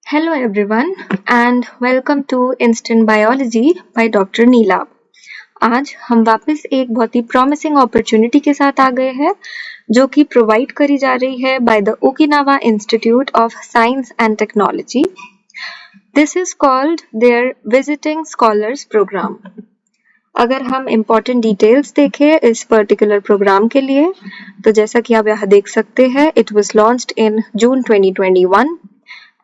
Hello everyone and welcome to Instant Biology by Dr. नीला। आज हम वापस एक बहुत ही प्रॉमिसिंग अपॉर्चुनिटी के साथ आ गए हैं जो कि प्रोवाइड करी जा रही है by the Okinawa institute of science and technology. This is called their visiting scholars programme. अगर हम इम्पोर्टेंट डिटेल्स देखें इस पर्टिकुलर प्रोग्राम के लिए तो जैसा कि आप यहाँ देख सकते हैं, it was launched in June 2021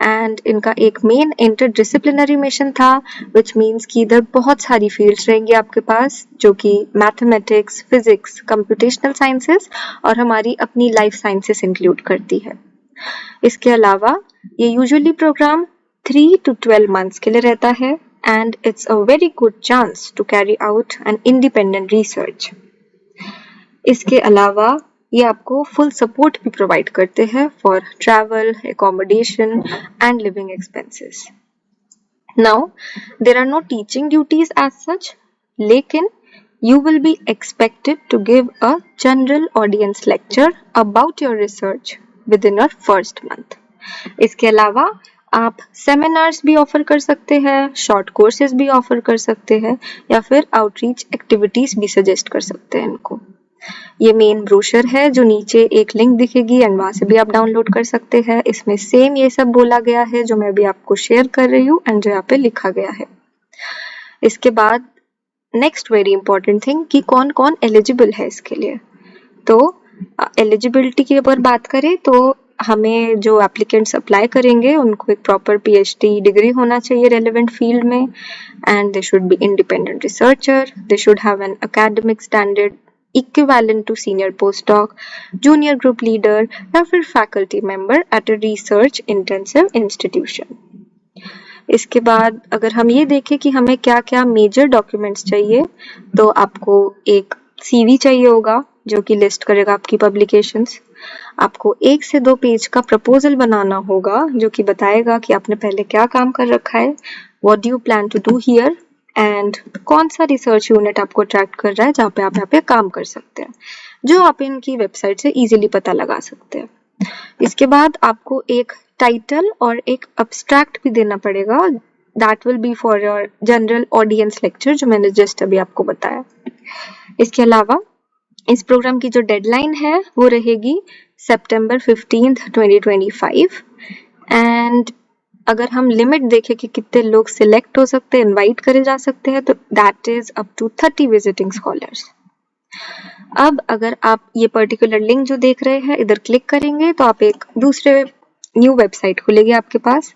and इनका एक मेन इंटरडिसिप्लिनरी मिशन था, विच मीन्स कि इधर बहुत सारी फील्ड्स रहेंगी आपके पास जो कि मैथमेटिक्स, फिजिक्स, कंप्यूटेशनल साइंसेस और हमारी अपनी लाइफ साइंसेस इंक्लूड करती है। इसके अलावा ये यूजुअली प्रोग्राम 3 to 12 months के लिए रहता है and it's a very good chance to carry out an independent research. इसके अलावा ये आपको फुल सपोर्ट भी प्रोवाइड करते हैं for travel, accommodation and living expenses. Now there are no teaching duties as such, लेकिन you will be expected to give a general audience lecture about your research within your first month. इसके अलावा आप seminars भी offer कर सकते हैं, short courses भी offer कर सकते हैं या फिर आउटरीच एक्टिविटीज भी सजेस्ट कर सकते हैं इनको। ये मेन ब्रोशर है जो नीचे एक लिंक दिखेगी एंड वहां से भी आप डाउनलोड कर सकते हैं। इसमें सेम ये सब बोला गया है जो मैं अभी आपको शेयर कर रही हूँ एंड जो यहाँ पे लिखा गया है। इसके बाद नेक्स्ट वेरी इंपॉर्टेंट थिंग कि कौन कौन एलिजिबल है इसके लिए। तो एलिजिबिलिटी की अगर बात करें तो हमें जो एप्लीकेंट्स अप्लाई करेंगे उनको एक प्रॉपर पीएचडी डिग्री होना चाहिए रेलेवेंट फील्ड में and they should be independent researcher, they should have an academic standard equivalent to senior postdoc, junior group leader या फिर faculty member at a research intensive institution। इसके बाद अगर हम ये देखें कि हमें क्या क्या मेजर डॉक्यूमेंट्स चाहिए तो आपको एक सीवी चाहिए होगा जो कि लिस्ट करेगा आपकी पब्लिकेशंस। आपको 1 से 2 पेज का प्रपोजल बनाना होगा जो कि बताएगा कि आपने पहले क्या काम कर रखा है, what do you plan to do here and कौन सा रिसर्च यूनिट आपको अट्रैक्ट कर रहा है जहाँ पे आप यहाँ पे काम कर सकते हैं, जो आप इनकी वेबसाइट से इजीली पता लगा सकते हैं। इसके बाद आपको एक टाइटल और एक अब्स्ट्रैक्ट भी देना पड़ेगा, that will be for your general audience lecture जो मैंने जस्ट अभी आपको बताया। इसके अलावा इस प्रोग्राम की जो डेडलाइन है वो रहेगी September 15th 2025 एंड अगर हम लिमिट देखें कि कितने लोग सिलेक्ट हो सकते हैं, इनवाइट करे जा सकते हैं, तो that is up to 30 visiting scholars. अब अगर आप ये पर्टिकुलर लिंक जो देख रहे हैं इधर क्लिक करेंगे तो आप एक दूसरे न्यू वेबसाइट खुलेगी आपके पास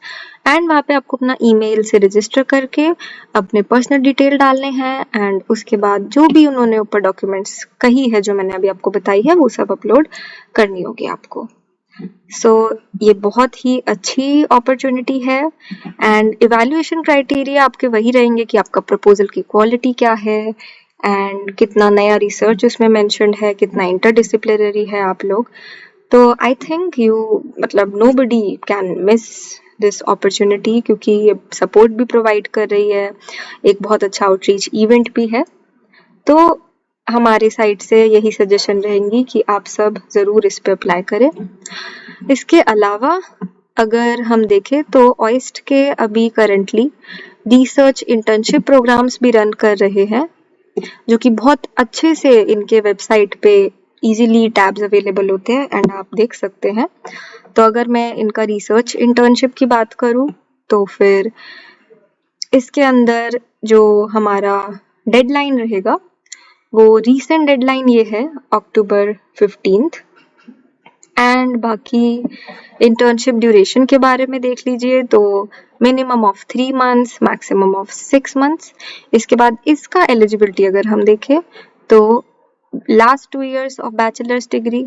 एंड वहाँ पे आपको अपना ईमेल से रजिस्टर करके अपने पर्सनल डिटेल डालने हैं एंड उसके बाद जो भी उन्होंने ऊपर डॉक्यूमेंट्स कही है जो मैंने अभी आपको बताई है वो सब अपलोड करनी होगी आपको। सो ये बहुत ही अच्छी अपॉर्चुनिटी है एंड इवैल्यूएशन क्राइटेरिया आपके वही रहेंगे कि आपका प्रपोजल की क्वालिटी क्या है एंड कितना नया रिसर्च उसमें मेंशन्ड है, कितना इंटरडिसिप्लिनरी है आप लोग। तो I think you nobody can miss this opportunity क्योंकि ये सपोर्ट भी प्रोवाइड कर रही है, एक बहुत अच्छा आउटरीच इवेंट भी है। तो हमारी साइड से यही सजेशन रहेंगी कि आप सब ज़रूर इस पे अप्लाई करें। इसके अलावा अगर हम देखें तो ऑइस्ट के अभी करंटली रिसर्च इंटर्नशिप प्रोग्राम्स भी रन कर रहे हैं जो कि बहुत अच्छे से इनके वेबसाइट पे इजीली टैब्स अवेलेबल होते हैं एंड आप देख सकते हैं। तो अगर मैं इनका रिसर्च इंटर्नशिप की बात करूं तो फिर इसके अंदर जो हमारा डेडलाइन रहेगा वो रीसेंट डेडलाइन ये है October 15th एंड बाकी इंटर्नशिप ड्यूरेशन के बारे में देख लीजिए तो minimum of 3 months, maximum of 6 months। इसके बाद इसका एलिजिबिलिटी अगर हम देखें तो last 2 years of bachelor's degree,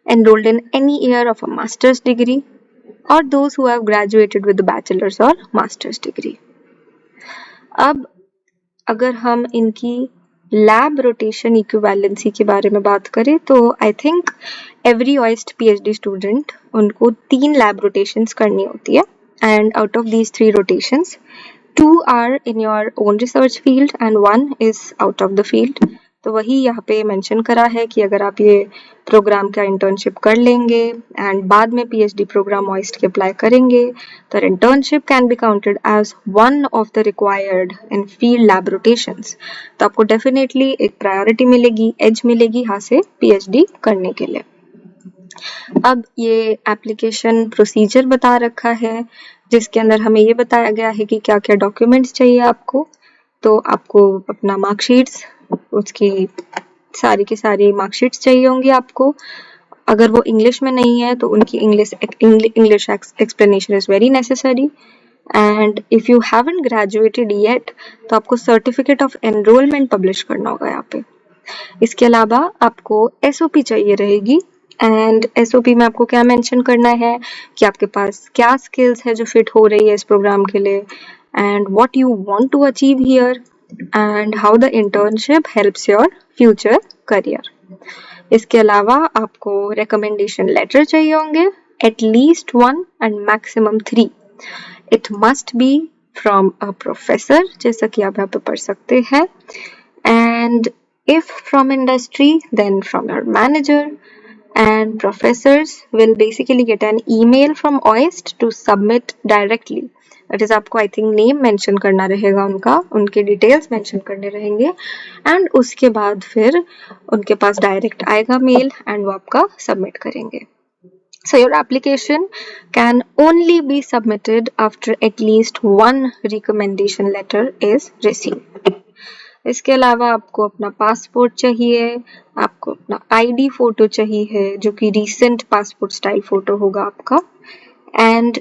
enrolled in any year of a master's degree, or those who have graduated with a bachelor's or master's degree। अब अगर हम इनकी लैब रोटेशन इक्विवेलेंसी के बारे में बात करें तो I think every OIST PhD student उनको 3 लैब रोटेशंस करनी होती है and out of these 3 rotations 2 are in your own research field and 1 is out of the field। तो वही यहाँ पे मेंशन करा है कि अगर आप ये प्रोग्राम का इंटर्नशिप कर लेंगे एंड बाद में पीएचडी प्रोग्राम ऑइस्ट के अप्लाई करेंगे तो internship can be counted as one of the required in field lab rotations. तो आपको डेफिनेटली एक प्रायोरिटी मिलेगी, एज मिलेगी यहाँ से पीएचडी करने के लिए। अब ये एप्लीकेशन प्रोसीजर बता रखा है जिसके अंदर हमें ये बताया गया है कि क्या क्या डॉक्यूमेंट्स चाहिए आपको। तो आपको अपना मार्कशीट्स, उसकी सारी की सारी मार्कशीट्स चाहिए होंगी आपको। अगर वो इंग्लिश में नहीं है तो उनकी English explanation is very necessary. And if you haven't graduated yet तो आपको सर्टिफिकेट ऑफ एनरोलमेंट पब्लिश करना होगा यहाँ पे। इसके अलावा आपको एसओपी चाहिए रहेगी एंड एसओपी में आपको क्या मेंशन करना है कि आपके पास क्या स्किल्स है जो फिट हो रही है इस प्रोग्राम के लिए and what you want to achieve here and how the internship helps your future career. इसके अलावा आपको रिकमेंडेशन लेटर चाहिए होंगे, at least 1 and maximum 3। It must be from a professor, जैसा कि आप यहाँ पे पढ़ सकते हैं, and if from industry then from your manager, and professors will basically get an email from OIST to submit directly. That is आपको I think name mention करना रहेगा उनका, उनके details mention करने रहेंगे and उसके बाद फिर उनके पास direct आएगा mail and वो आपका submit करेंगे. So your application can only be submitted after at least one recommendation letter is received. इसके अलावा आपको अपना पासपोर्ट चाहिए, आपको अपना आईडी फोटो चाहिए जो कि रीसेंट पासपोर्ट स्टाइल फोटो होगा आपका, एंड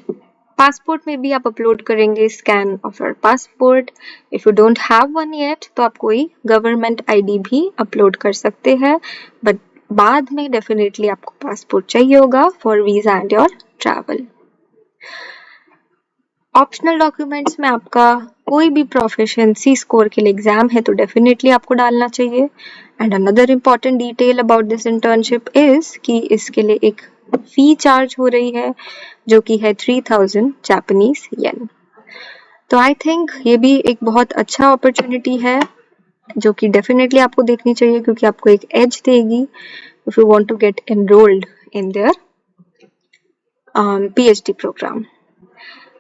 पासपोर्ट में भी आप अपलोड करेंगे scan of your passport. If you don't have one yet तो आप कोई गवर्नमेंट आईडी भी अपलोड कर सकते हैं, बट बाद में डेफिनेटली आपको पासपोर्ट चाहिए होगा for visa and your travel. Optional documents में आपका कोई भी प्रोफिशिएंसी स्कोर के लिए एग्जाम है तो डेफिनेटली आपको डालना चाहिए। And another important detail about this internship is कि इसके लिए एक फी चार्ज हो रही है जो कि है 3000 जापानीज येन। तो आई थिंक ये भी एक बहुत अच्छा अपॉर्चुनिटी है जो कि डेफिनेटली आपको देखनी चाहिए क्योंकि आपको एक एज देगी if you want to get enrolled in their PhD programme.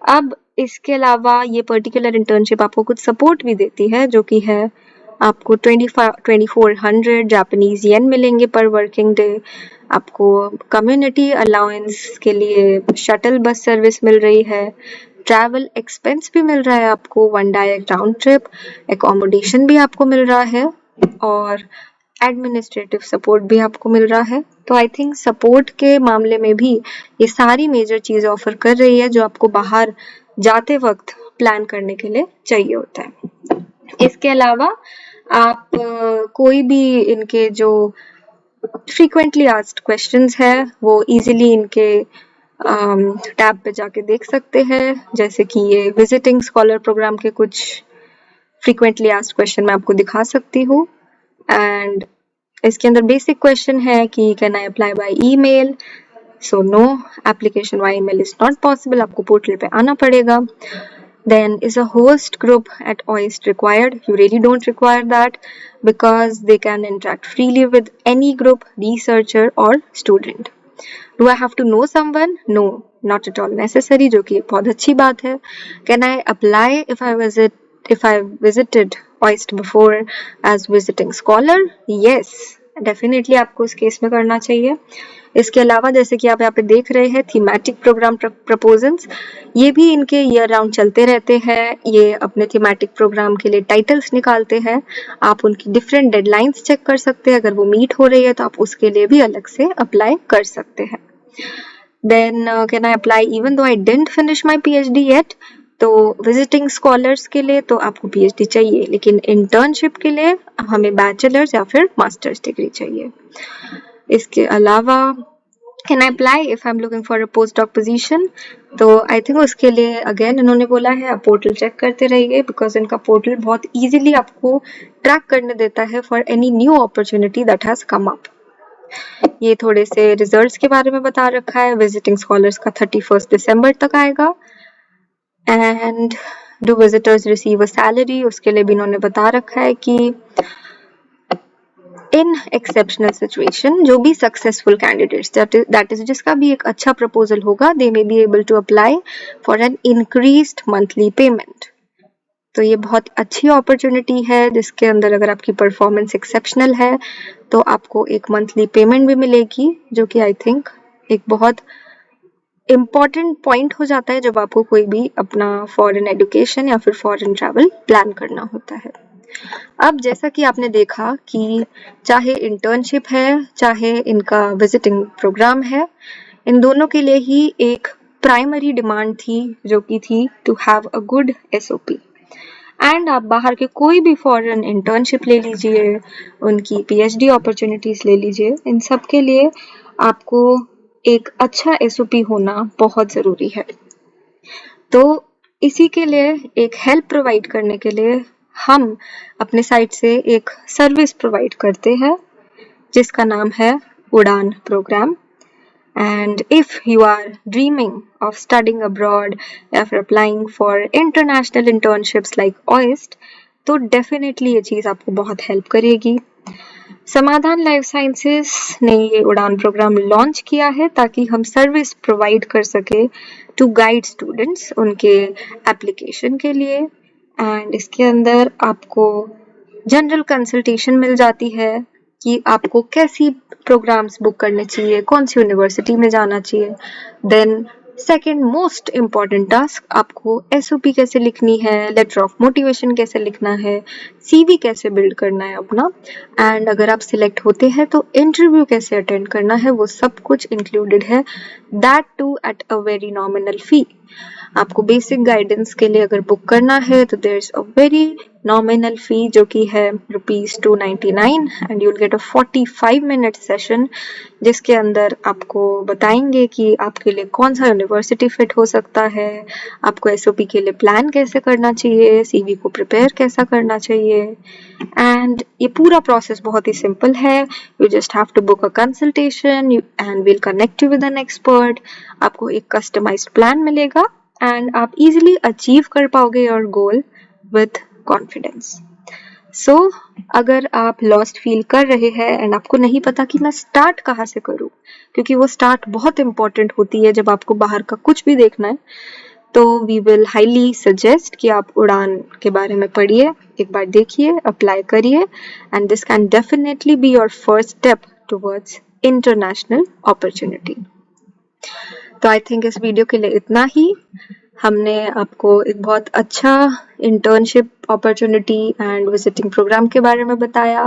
अब इसके अलावा ये पर्टिकुलर इंटर्नशिप आपको कुछ सपोर्ट भी देती है जो कि है आपको 2400 जापानीज येन मिलेंगे पर वर्किंग डे। आपको कम्युनिटी अलाउंस के लिए शटल बस सर्विस मिल रही है, ट्रैवल एक्सपेंस भी मिल रहा है आपको, 1 डायरेक्ट राउंड ट्रिप, एकोमोडेशन भी आपको मिल रहा है और एडमिनिस्ट्रेटिव सपोर्ट भी आपको मिल रहा है। तो आई थिंक सपोर्ट के मामले में भी ये सारी मेजर चीज़ें ऑफर कर रही है जो आपको बाहर जाते वक्त प्लान करने के लिए चाहिए होता है। इसके अलावा आप कोई भी इनके जो फ्रीक्वेंटली आस्क्ड क्वेश्चंस है वो इजीली इनके टैब पे जाके देख सकते हैं, जैसे कि ये विजिटिंग स्कॉलर प्रोग्राम के कुछ फ्रीक्वेंटली आस्क्ड क्वेश्चन मैं आपको दिखा सकती हूँ। एंड इसके अंदर बेसिक क्वेश्चन है कि can I apply by email, so no, application by email is not possible, आपको पोर्टल पे आना पड़ेगा। Then is a host group at OIST required? You really don't require that because they can interact freely with any group, researcher or student. Do I have to know someone? No, not at all necessary, जो कि बहुत अच्छी बात है। Can I apply if I visited OIST before as visiting scholar? Yes, definitely आपको इस case में करना चाहिए। इसके अलावा जैसे कि आप यहाँ पे देख रहे हैं थीमेटिक प्रोग्राम प्रपोजल्स, ये भी इनके ईयर राउंड चलते रहते हैं। ये अपने थीमेटिक प्रोग्राम के लिए टाइटल्स निकालते हैं, आप उनकी डिफरेंट डेडलाइंस चेक कर सकते हैं, अगर वो मीट हो रही है तो आप उसके लिए भी अलग से अप्लाई कर सकते हैं। Then can I apply even though I didn't finish my PhD yet? तो विजिटिंग स्कॉलर्स के लिए तो आपको PhD चाहिए, लेकिन इंटर्नशिप के लिए हमें बैचलर्स या फिर मास्टर्स डिग्री चाहिए। इसके अलावा can I apply if I am looking for a post doc position? तो आई थिंक उसके लिए अगेन इन्होंने बोला है आप पोर्टल चेक करते रहिए बिकॉज इनका पोर्टल बहुत इजीली आपको ट्रैक करने देता है for any new opportunity that has come up. ये थोड़े से रिजल्ट्स के बारे में बता रखा है। विजिटिंग स्कॉलर्स का 31 दिसंबर तक आएगा। And do visitors receive a salary? उसके लिए भी इन्होंने बता रखा है कि इन एक्सेप्शनल सिचुएशन जो भी सक्सेसफुल कैंडिडेट्स दैट इज जिसका भी एक अच्छा प्रपोजल होगा, they may be able to apply for an increased monthly payment. तो ये बहुत अच्छी अपॉर्चुनिटी है जिसके अंदर अगर आपकी परफॉर्मेंस एक्सेप्शनल है तो आपको एक मंथली पेमेंट भी मिलेगी, जो कि आई थिंक एक बहुत इम्पॉर्टेंट पॉइंट हो जाता है जब आपको कोई भी अपना फॉरेन एजुकेशन या फिर फॉरेन ट्रैवल प्लान करना होता है। अब जैसा कि आपने देखा कि चाहे इंटर्नशिप है, चाहे इनका विजिटिंग प्रोग्राम है, इन दोनों के लिए ही एक प्राइमरी डिमांड थी जो कि थी to have a good SOP। एंड आप बाहर के कोई भी फॉरेन इंटर्नशिप ले लीजिए, उनकी PhD अपॉर्चुनिटीज ले लीजिए, इन सब के लिए आपको एक अच्छा SOP होना बहुत ज़रूरी है। तो इसी के लिए एक हेल्प प्रोवाइड करने के लिए हम अपने साइट से एक सर्विस प्रोवाइड करते हैं जिसका नाम है उड़ान programme. And if you are dreaming of studying abroad या फिर applying for international internships like OIST, तो definitely ये चीज़ आपको बहुत हेल्प करेगी। समाधान लाइफ साइंसेस ने ये उड़ान प्रोग्राम लॉन्च किया है ताकि हम सर्विस प्रोवाइड कर सके टू गाइड स्टूडेंट्स उनके एप्लीकेशन के लिए। एंड इसके अंदर आपको जनरल कंसल्टेशन मिल जाती है कि आपको कैसी प्रोग्राम्स बुक करने चाहिए, कौन सी यूनिवर्सिटी में जाना चाहिए। Then second most important task, आपको SOP कैसे लिखनी है, लेटर ऑफ मोटिवेशन कैसे लिखना है, CV कैसे बिल्ड करना है अपना, एंड अगर आप सिलेक्ट होते हैं तो इंटरव्यू कैसे अटेंड करना है, वो सब कुछ इंक्लूडेड है, that too at a very nominal fee. आपको बेसिक गाइडेंस के लिए अगर बुक करना है तो there is a very nominal fee जो कि है ₹299 and you'll get a 45-minute session जिसके अंदर आपको बताएंगे कि आपके लिए कौन सा यूनिवर्सिटी फिट हो सकता है, आपको SOP के लिए प्लान कैसे करना चाहिए, CV को प्रिपेयर कैसा करना चाहिए। एंड ये पूरा प्रोसेस बहुत ही सिंपल है, you just have to book a consultation and will connect you with an expert. आपको एक कस्टमाइज्ड प्लान मिलेगा एंड आप इजीली अचीव कर पाओगे your goal with confidence. So अगर आप लॉस्ट फील कर रहे हैं एंड आपको नहीं पता कि मैं स्टार्ट कहाँ से करूँ, क्योंकि वो स्टार्ट बहुत इंपॉर्टेंट होती है जब आपको बाहर का कुछ भी देखना है, तो वी विल हाईली सजेस्ट कि आप उड़ान के बारे में पढ़िए, एक बार देखिए, अप्लाई करिए and this can definitely be your first step towards international opportunity. तो आई थिंक इस वीडियो के लिए इतना ही। हमने आपको एक बहुत अच्छा internship opportunity and visiting programme के बारे में बताया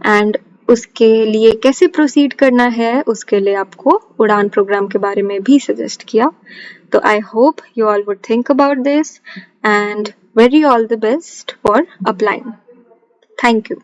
एंड उसके लिए कैसे प्रोसीड करना है उसके लिए आपको उड़ान प्रोग्राम के बारे में भी सजेस्ट किया। तो I hope you all would think about this and very all the best for applying. Thank you.